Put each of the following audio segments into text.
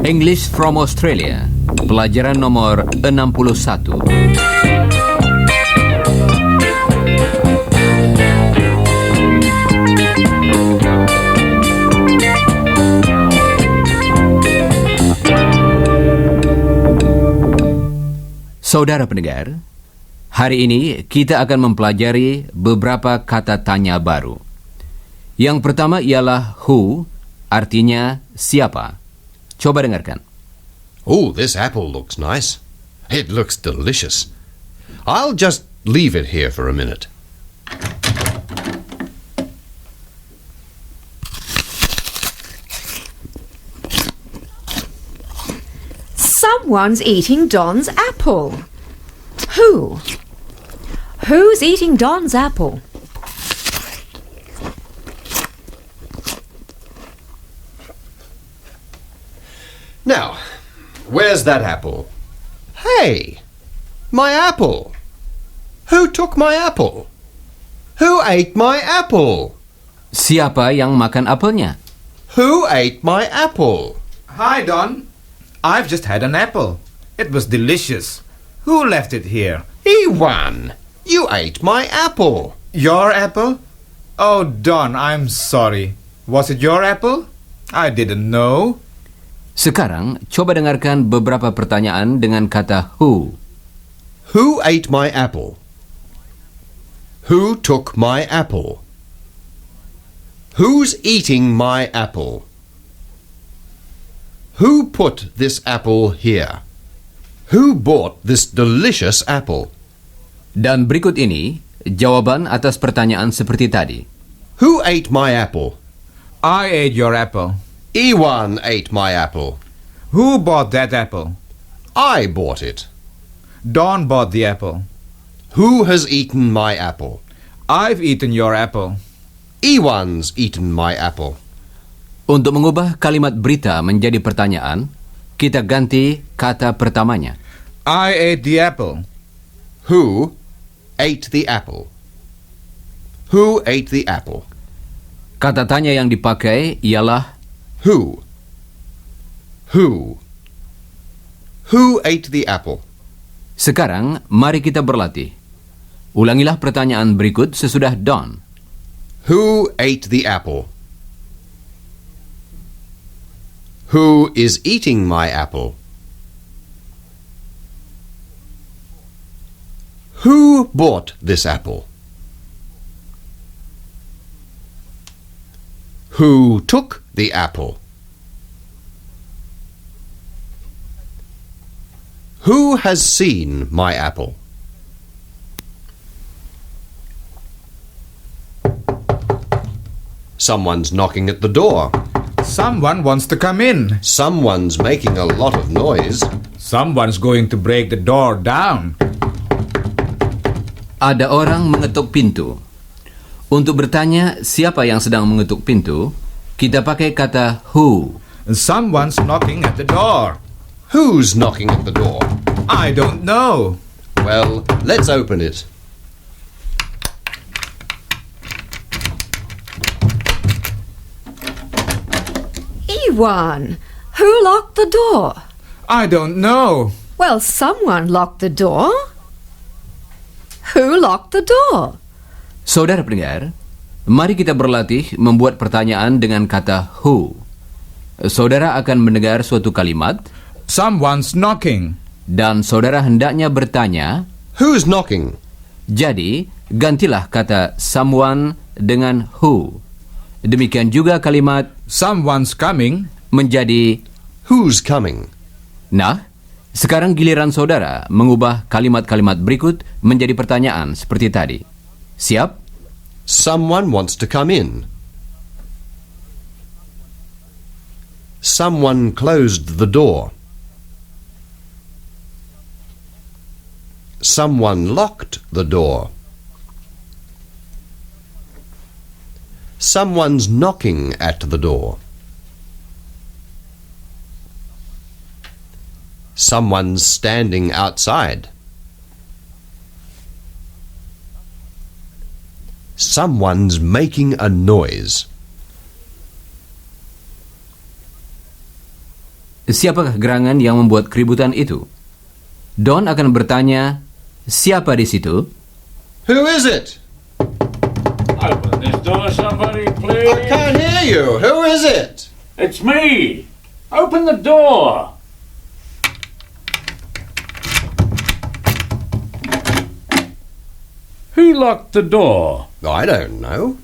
English from Australia, pelajaran nomor 61. Saudara pendengar, hari ini kita akan mempelajari beberapa kata tanya baru. Yang pertama ialah who, artinya siapa. Coba dengarkan. Oh, this apple looks nice. It looks delicious. I'll just leave it here for a minute. Someone's eating Don's apple. Who? Who's eating Don's apple? Now, where's that apple? Hey! My apple! Who took my apple? Who ate my apple? Siapa yang makan apelnya? Who ate my apple? Hi, Don. I've just had an apple. It was delicious. Who left it here? Ewan! You ate my apple! Your apple? Oh, Don, I'm sorry. Was it your apple? I didn't know. Sekarang, coba dengarkan beberapa pertanyaan dengan kata who. Who ate my apple? Who took my apple? Who's eating my apple? Who put this apple here? Who bought this delicious apple? Dan berikut ini, jawaban atas pertanyaan seperti tadi. Who ate my apple? I ate your apple. Ewan ate my apple. Who bought that apple? I bought it. Don bought the apple. Who has eaten my apple? I've eaten your apple. Ewan's eaten my apple. Untuk mengubah kalimat berita menjadi pertanyaan, kita ganti kata pertamanya. I ate the apple. Who ate the apple? Who ate the apple? Kata tanya yang dipakai ialah Who? Who? Who ate the apple? sekarang mari kita berlatih. Ulangilah pertanyaan berikut sesudah Don. Who ate the apple? Who is eating my apple? Who bought this apple? Who took the apple? Who has seen my apple? Someone's knocking at the door. Someone wants to come in. Someone's making a lot of noise. Someone's going to break the door down. Ada orang mengetuk pintu. Untuk bertanya siapa yang sedang mengetuk pintu, kita pakai kata who. Someone's knocking at the door. Who's knocking at the door? I don't know. Well, let's open it. Ewan, who locked the door? I don't know. Well, someone locked the door. Who locked the door? Saudara pendengar, mari kita berlatih membuat pertanyaan dengan kata who. Saudara akan mendengar suatu kalimat, Someone's knocking. dan saudara hendaknya bertanya, Who's knocking? jadi gantilah kata someone dengan who. Demikian juga kalimat Someone's coming. menjadi. Who's coming? Nah, sekarang giliran saudara mengubah kalimat-kalimat berikut menjadi pertanyaan seperti tadi. Siap? Someone wants to come in. Someone closed the door. Someone locked the door. Someone's knocking at the door. Someone's standing outside. Someone's making a noise. Siapakah gerangan yang membuat keributan itu? Don akan bertanya, siapa di situ? Who is it? Open this door, somebody, please. I can't hear you. Who is it? It's me. Open the door. Who locked the door? I don't know.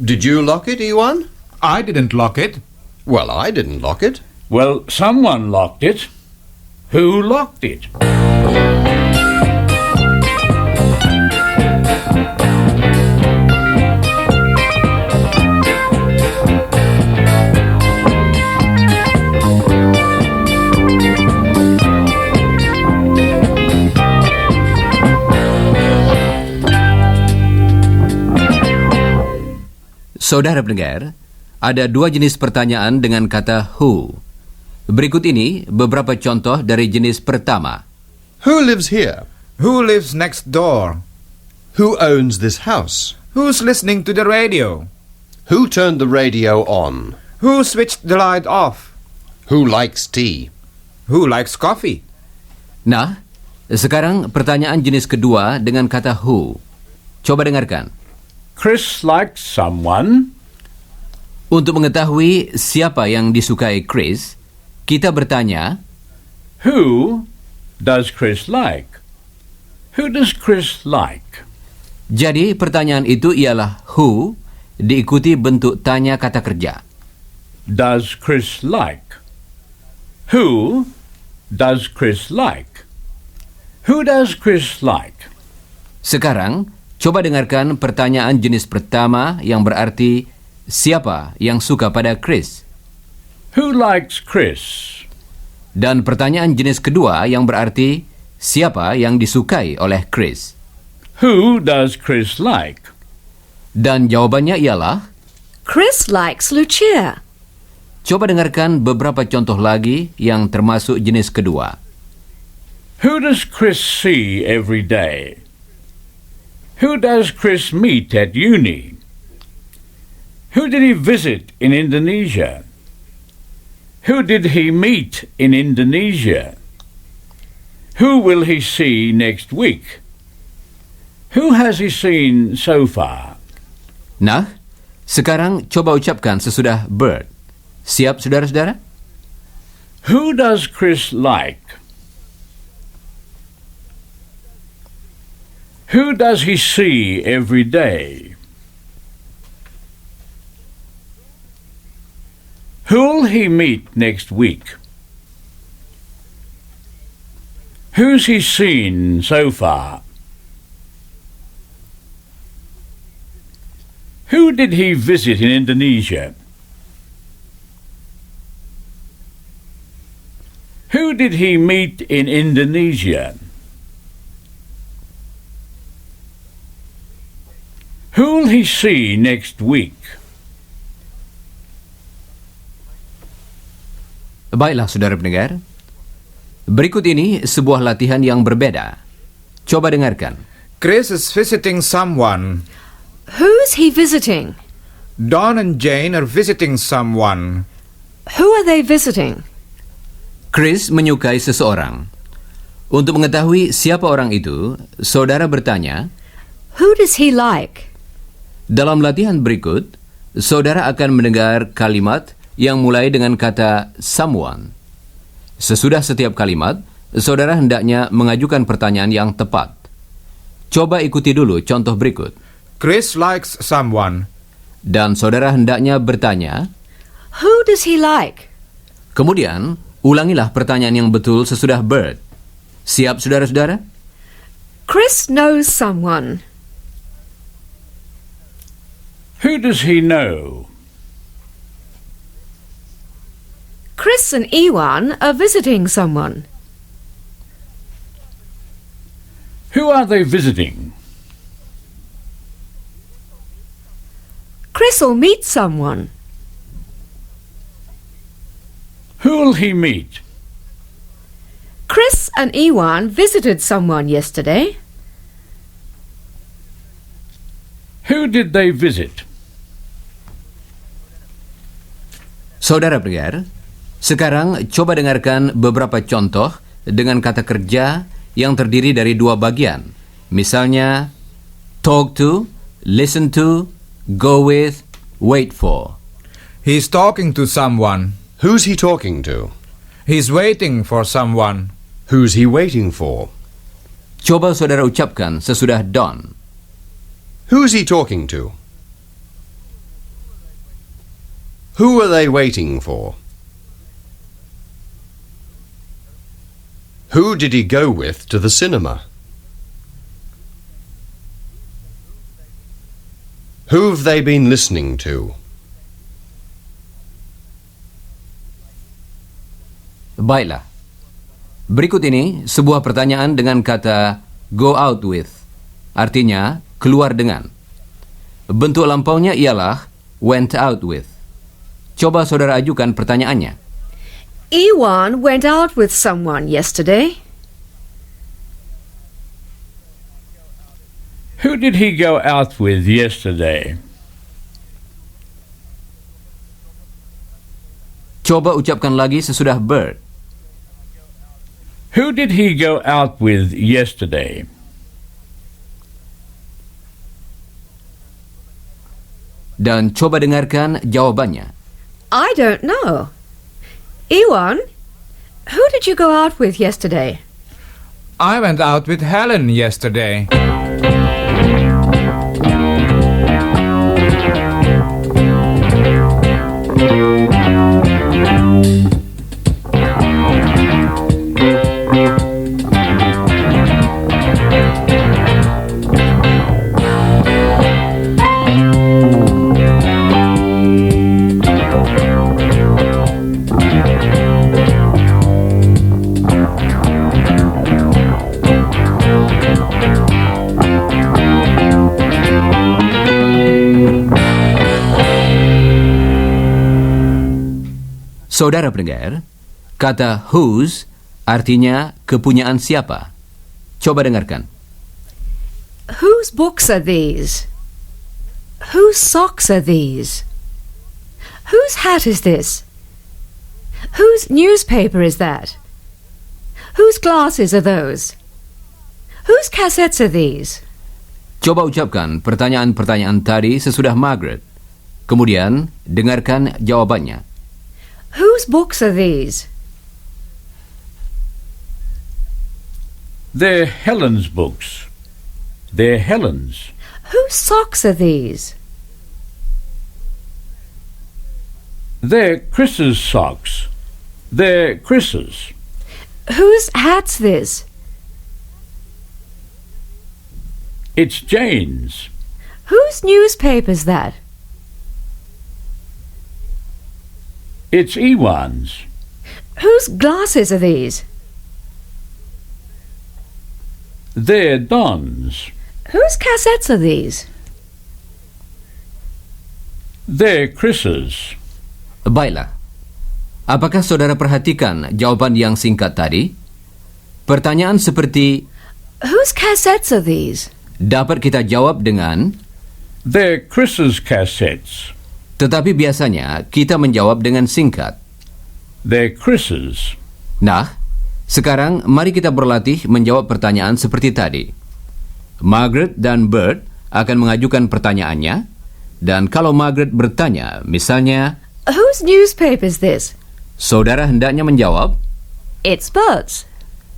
Did you lock it, Ewan? I didn't lock it. Well, I didn't lock it. Well, someone locked it. Who locked it? Saudara pendengar, ada dua jenis pertanyaan dengan kata who. Berikut ini beberapa contoh dari jenis pertama. Who lives here? Who lives next door? Who owns this house? Who's listening to the radio? Who turned the radio on? Who switched the light off? Who likes tea? Who likes coffee? Nah, sekarang pertanyaan jenis kedua dengan kata who. Coba dengarkan. Chris likes someone. Untuk mengetahui siapa yang disukai Chris, kita bertanya, Who does Chris like? Who does Chris like? jadi pertanyaan itu ialah who diikuti bentuk tanya kata kerja. Does Chris like? Who does Chris like? Who does Chris like? Sekarang, coba dengarkan pertanyaan jenis pertama yang berarti siapa yang suka pada Chris? Who likes Chris? Dan pertanyaan jenis kedua yang berarti siapa yang disukai oleh Chris? Who does Chris like? Dan jawabannya ialah, Chris likes Lucia. coba dengarkan beberapa contoh lagi yang termasuk jenis kedua. Who does Chris see every day? Who does Chris meet at uni? Who did he visit in Indonesia? Who did he meet in Indonesia? Who will he see next week? Who has he seen so far? Nah, sekarang coba ucapkan sesudah Bird. Siap, saudara-saudara? Who does Chris like? Who does he see every day? Who'll he meet next week? Who's he seen so far? Who did he visit in Indonesia? Who did he meet in Indonesia? Who'll he see next week? Baiklah, saudara pendengar. Berikut ini sebuah latihan yang berbeda. Coba dengarkan. Chris is visiting someone. Who's he visiting? Don and Jane are visiting someone. Who are they visiting? Chris menyukai seseorang. Untuk mengetahui siapa orang itu, saudara bertanya, Who does he like? dalam latihan berikut, saudara akan mendengar kalimat yang mulai dengan kata someone. Sesudah setiap kalimat, saudara hendaknya mengajukan pertanyaan yang tepat. Coba ikuti dulu contoh berikut. Chris likes someone. Dan saudara hendaknya bertanya, Who does he like? kemudian ulangilah pertanyaan yang betul sesudah Bird. Siap, saudara-saudara? Chris knows someone. Who does he know? Chris and Ewan are visiting someone. Who are they visiting? Chris will meet someone. Who'll he meet? Chris and Ewan visited someone yesterday. Who Who did they visit? Saudara pendengar, sekarang coba dengarkan beberapa contoh dengan kata kerja yang terdiri dari dua bagian. Misalnya, talk to, listen to, go with, wait for. He's talking to someone. Who's he talking to? He's waiting for someone. Who's he waiting for? Coba saudara ucapkan sesudah done. Who's he talking to? Who are they waiting for? Who did he go with to the cinema? Who've they been listening to? Baiklah. Berikut ini sebuah pertanyaan dengan kata go out with. Artinya keluar dengan. Bentuk lampaunya ialah went out with. Coba saudara ajukan pertanyaannya. Iwan went out with someone yesterday. Who did he go out with yesterday? Coba ucapkan lagi sesudah Bert. Who did he go out with yesterday? Dan coba dengarkan jawabannya. I don't know. Iwan, who did you go out with yesterday? I went out with Helen yesterday. Saudara pendengar, kata whose artinya kepunyaan siapa. Coba dengarkan. Whose books are these? Whose socks are these? Whose hat is this? Whose newspaper is that? Whose glasses are those? Whose cassettes are these? Coba ucapkan pertanyaan-pertanyaan tadi sesudah Margaret. Kemudian dengarkan jawabannya. Whose books are these? They're Helen's books. They're Helen's. Whose socks are these? They're Chris's socks. They're Chris's. Whose hat's this? It's Jane's. Whose newspaper's that? It's Iwan's. Whose glasses are these? They're Don's. Whose cassettes are these? They're Chris's. Baiklah. Apakah saudara perhatikan jawaban yang singkat tadi? Pertanyaan seperti Whose cassettes are these? dapat kita jawab dengan They're Chris's cassettes. tetapi biasanya kita menjawab dengan singkat. They're Chris's. Nah, sekarang mari kita berlatih menjawab pertanyaan seperti tadi. Margaret dan Bert akan mengajukan pertanyaannya, dan kalau Margaret bertanya, misalnya, Whose newspaper's this? saudara hendaknya menjawab, It's Bert's.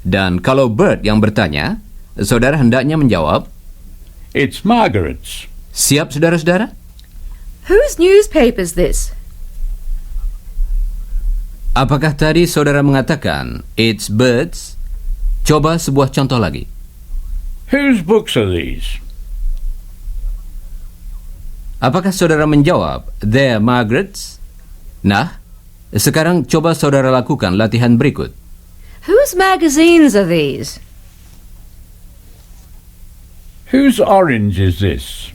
dan kalau Bert yang bertanya, saudara hendaknya menjawab, It's Margaret's. siap saudara-saudara? Whose newspaper's this? Apakah tadi saudara mengatakan, It's Bert's? Coba sebuah contoh lagi. Whose books are these? Apakah saudara menjawab, They're Margaret's? Nah, sekarang coba saudara lakukan latihan berikut. Whose magazines are these? Whose orange is this?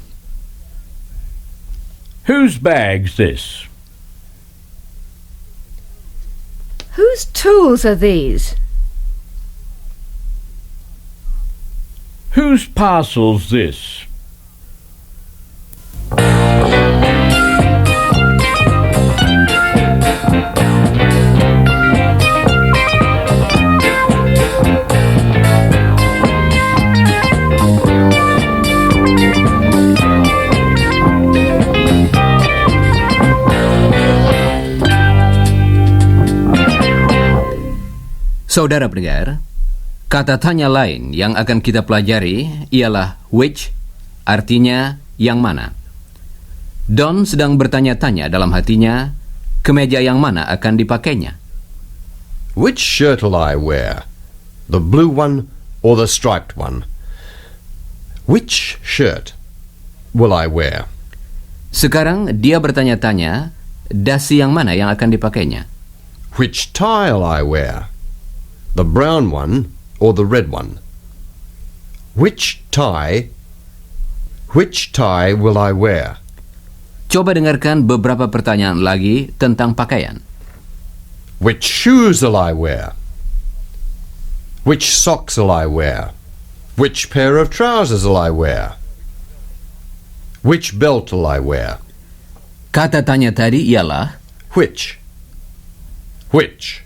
Whose bag's this? Whose tools are these? Whose parcel's this? Saudara pendengar, kata tanya lain yang akan kita pelajari ialah which, artinya yang mana. Don sedang bertanya-tanya dalam hatinya, kemeja yang mana akan dipakainya. Which shirt'll I wear? The blue one or the striped one? Which shirt will I wear? Sekarang dia bertanya-tanya, dasi yang mana yang akan dipakainya. Which tie'll I wear? The brown one or the red one? Which tie will I wear? Coba dengarkan beberapa pertanyaan lagi tentang pakaian. Which shoes'll I wear? Which socks'll I wear? Which pair of trousers'll I wear? Which belt'll I wear? Kata tanya tadi ialah, Which? Which?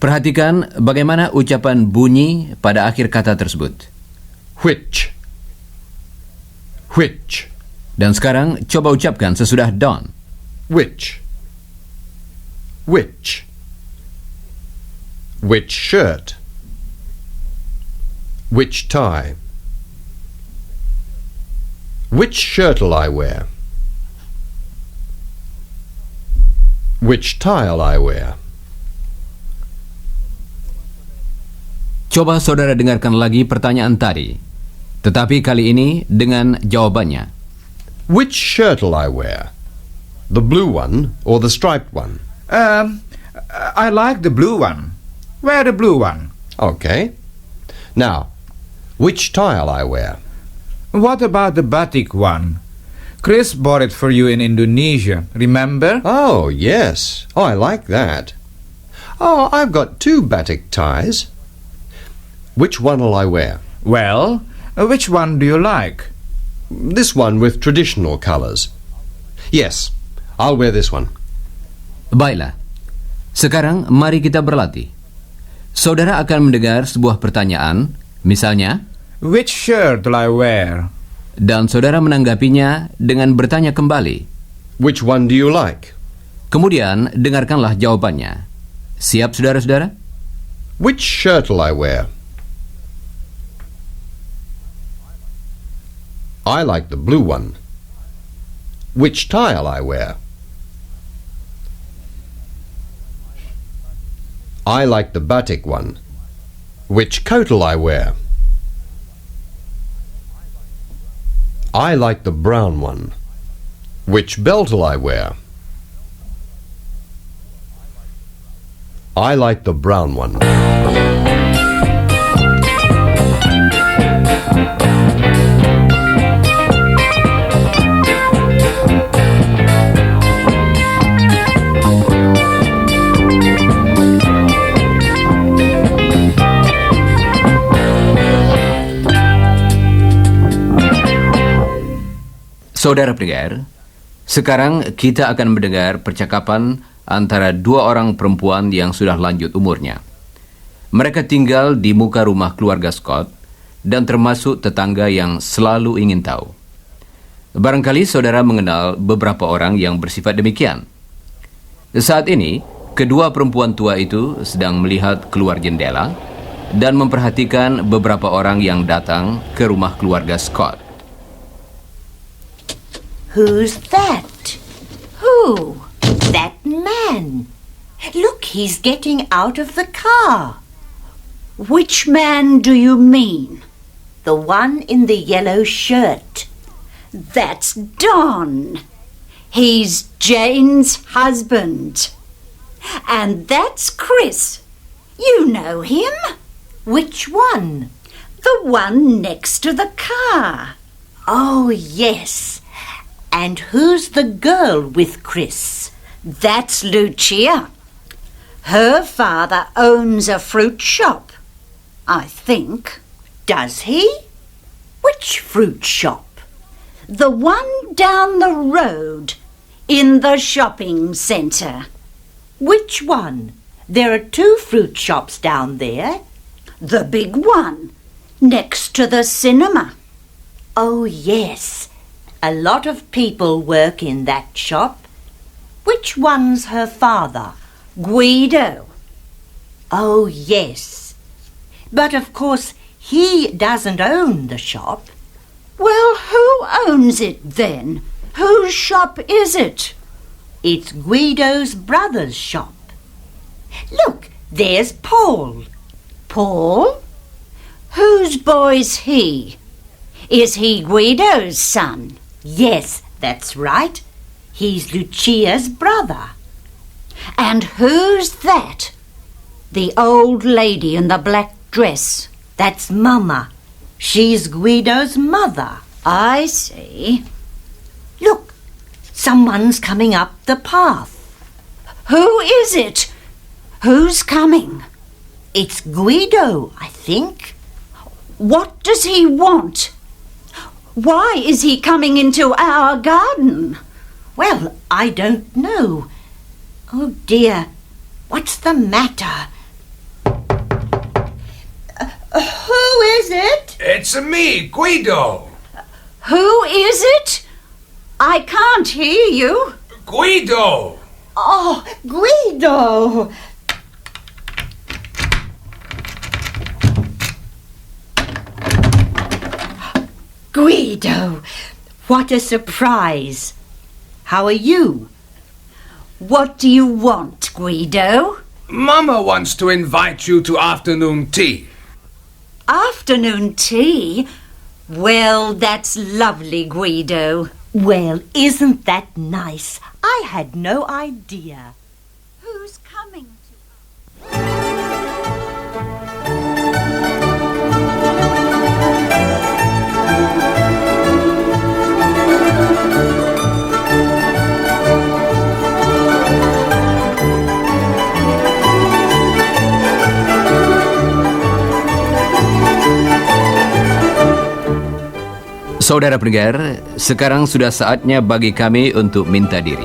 perhatikan bagaimana ucapan bunyi pada akhir kata tersebut. Which? Which? Dan sekarang coba ucapkan sesudah Don. Which? Which? Which shirt? Which tie? Which shirt'll I wear? Which tie'll I wear? Coba saudara dengarkan lagi pertanyaan tadi, tetapi kali ini dengan jawabannya. Which shirt'll I wear? The blue one or the striped one? I like the blue one. Wear the blue one. Okay. Now, which tie'll I wear? What about the batik one? Chris bought it for you in Indonesia, remember? Oh, yes. Oh, I like that. Oh, I've got 2 batik ties. Which one'll I wear? Well, which one do you like? This one with traditional colours. Yes, I'll wear this one. Baiklah, sekarang mari kita berlatih. Saudara akan mendengar sebuah pertanyaan, misalnya, Which shirt will I wear? dan saudara menanggapinya dengan bertanya kembali. Which one do you like? Kemudian, dengarkanlah jawabannya. Siap, saudara-saudara? Which shirt'll I wear? I like the blue one. Which tie'll I wear? I like the batik one. Which coat'll I wear? I like the brown one. Which belt'll I wear? I like the brown one. Saudara pendengar, sekarang kita akan mendengar percakapan antara 2 orang perempuan yang sudah lanjut umurnya. Mereka tinggal di muka rumah keluarga Scott dan termasuk tetangga yang selalu ingin tahu. Barangkali saudara mengenal beberapa orang yang bersifat demikian. Saat ini, kedua perempuan tua itu sedang melihat keluar jendela dan memperhatikan beberapa orang yang datang ke rumah keluarga Scott. Who's that? Who? That man. Look, he's getting out of the car. Which man do you mean? The one in the yellow shirt. That's Don. He's Jane's husband. And that's Chris. You know him. Which one? The one next to the car. Oh, yes. And who's the girl with Chris? That's Lucia. Her father owns a fruit shop, I think. Does he? Which fruit shop? The one down the road, in the shopping centre. Which one? There are 2 fruit shops down there. The big one, next to the cinema. Oh, yes. A lot of people work in that shop. Which one's her father? Guido. Oh, yes. But of course, he doesn't own the shop. Well, who owns it then? Whose shop is it? It's Guido's brother's shop. Look, there's Paul. Paul? Whose boy's he? Is he Guido's son? Yes, that's right. He's Lucia's brother. And who's that? The old lady in the black dress. That's Mama. She's Guido's mother. I see. Look, someone's coming up the path. Who is it? Who's coming? It's Guido, I think. What does he want? Why is he coming into our garden? Well, I don't know. Oh dear, what's the matter? Who is it? It's me, Guido. Who is it? I can't hear you. Guido. Oh, Guido. Guido, what a surprise. How are you? What do you want, Guido? Mama wants to invite you to afternoon tea. Afternoon tea? Well, that's lovely, Guido. Well, isn't that nice? I had no idea. Who's coming Saudara pendengar, sekarang sudah saatnya bagi kami untuk minta diri.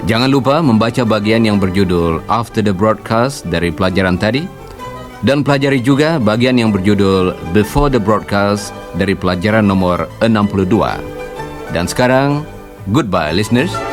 Jangan lupa membaca bagian yang berjudul After the Broadcast dari pelajaran tadi dan pelajari juga bagian yang berjudul Before the Broadcast dari pelajaran nomor 62. Dan sekarang, goodbye listeners.